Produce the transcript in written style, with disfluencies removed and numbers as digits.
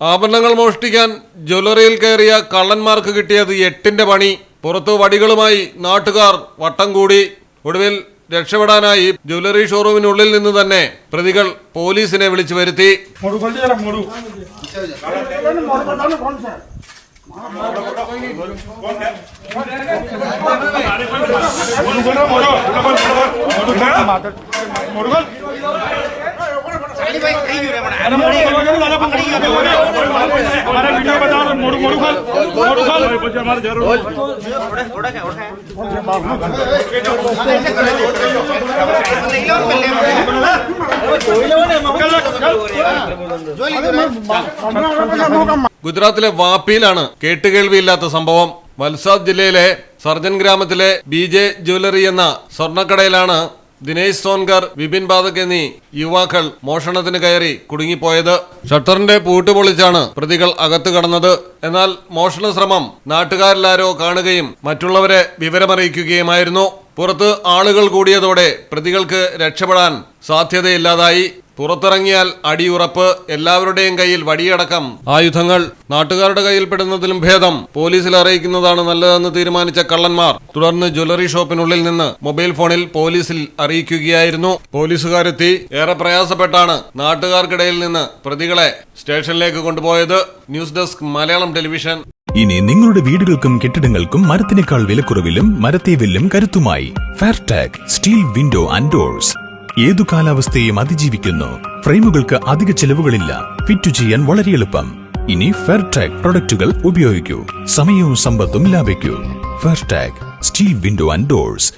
ആഭരണങ്ങൾ മോഷ്ടിക്കാൻ ജ്വല്ലറിയിൽ കയറിയ കള്ളന്മാർക്ക് കിട്ടിയത് 8ന്റെ പണി. പുറത്തു വടികളുമായി നാട്ടുകാർ വട്ടം കൂടി. ഒടുവിൽ രക്ഷപ്പെടാനായി ജ്വല്ലറി ഷോറൂമിനുള്ളിൽ നിന്ന് തന്നെ പ്രതികൾ പോലീസിനെ വിളിച്ചു വരുത്തി. ഗുജറാത്തിലെ വാപ്പിയിലാണ് കേട്ടുകേൾവിയില്ലാത്ത സംഭവം. വൽസാദ് ജില്ലയിലെ സർജൻ ഗ്രാമത്തിലെ BJ ജ്വല്ലറി എന്ന സ്വർണ്ണക്കടയിലാണ് ദിനേശ് സോൻകർ, വിപിൻ ബാദക് എന്നീ യുവാക്കൾ മോഷണത്തിന് കയറി കുടുങ്ങിപ്പോയത്. ഷട്ടറിന്റെ പൂട്ട് പൊളിച്ചാണ് പ്രതികൾ അകത്ത് കടന്നത്. എന്നാൽ മോഷണ ശ്രമം നാട്ടുകാരിലാരോ കാണുകയും മറ്റുള്ളവരെ വിവരമറിയിക്കുകയുമായിരുന്നു. പുറത്ത് ആളുകൾ കൂടിയതോടെ പ്രതികൾക്ക് രക്ഷപ്പെടാൻ സാധ്യതയില്ലാതായി. പുറത്തിറങ്ങിയാൽ അടിയുറപ്പ്. എല്ലാവരുടെയും കയ്യിൽ വടിയടക്കം ആയുധങ്ങൾ. നാട്ടുകാരുടെ കയ്യിൽ പെടുന്നതിലും ഭേദം പോലീസിൽ അറിയിക്കുന്നതാണ് നല്ലതെന്ന് തീരുമാനിച്ച കള്ളന്മാർ തുടർന്ന് ജ്വല്ലറി ഷോപ്പിനുള്ളിൽ നിന്ന് മൊബൈൽ ഫോണിൽ പോലീസിൽ അറിയിക്കുകയായിരുന്നു. പോലീസുകാരെത്തി ഏറെ പ്രയാസപ്പെട്ടാണ് നാട്ടുകാർക്കിടയിൽ നിന്ന് പ്രതികളെ സ്റ്റേഷനിലേക്ക് കൊണ്ടുപോയത്. News desk Malayalam television. ഇനി നിങ്ങളുടെ വീടുകൾക്കും കെട്ടിടങ്ങൾക്കും മരത്തിനേക്കാൾ വിലക്കുറവിലും മരത്തെ വെല്ലും കരുത്തുമായി ഫെയർടാഗ് സ്റ്റീൽ വിൻഡോ ആൻഡ് ഡോർസ്. ഏതു കാലാവസ്ഥയും അതിജീവിക്കുന്നു. ഫ്രെയിമുകൾക്ക് അധിക ചെലവുകളില്ല. ഫിറ്റ് ചെയ്യാൻ വളരെ എളുപ്പം. ഇനി ഫെയർടാഗ് പ്രൊഡക്റ്റുകൾ ഉപയോഗിക്കൂ. സമയവും സമ്പത്തും ലാഭിക്കൂ. ഫെയർടാഗ് സ്റ്റീൽ വിൻഡോ ആൻഡ് ഡോർസ്.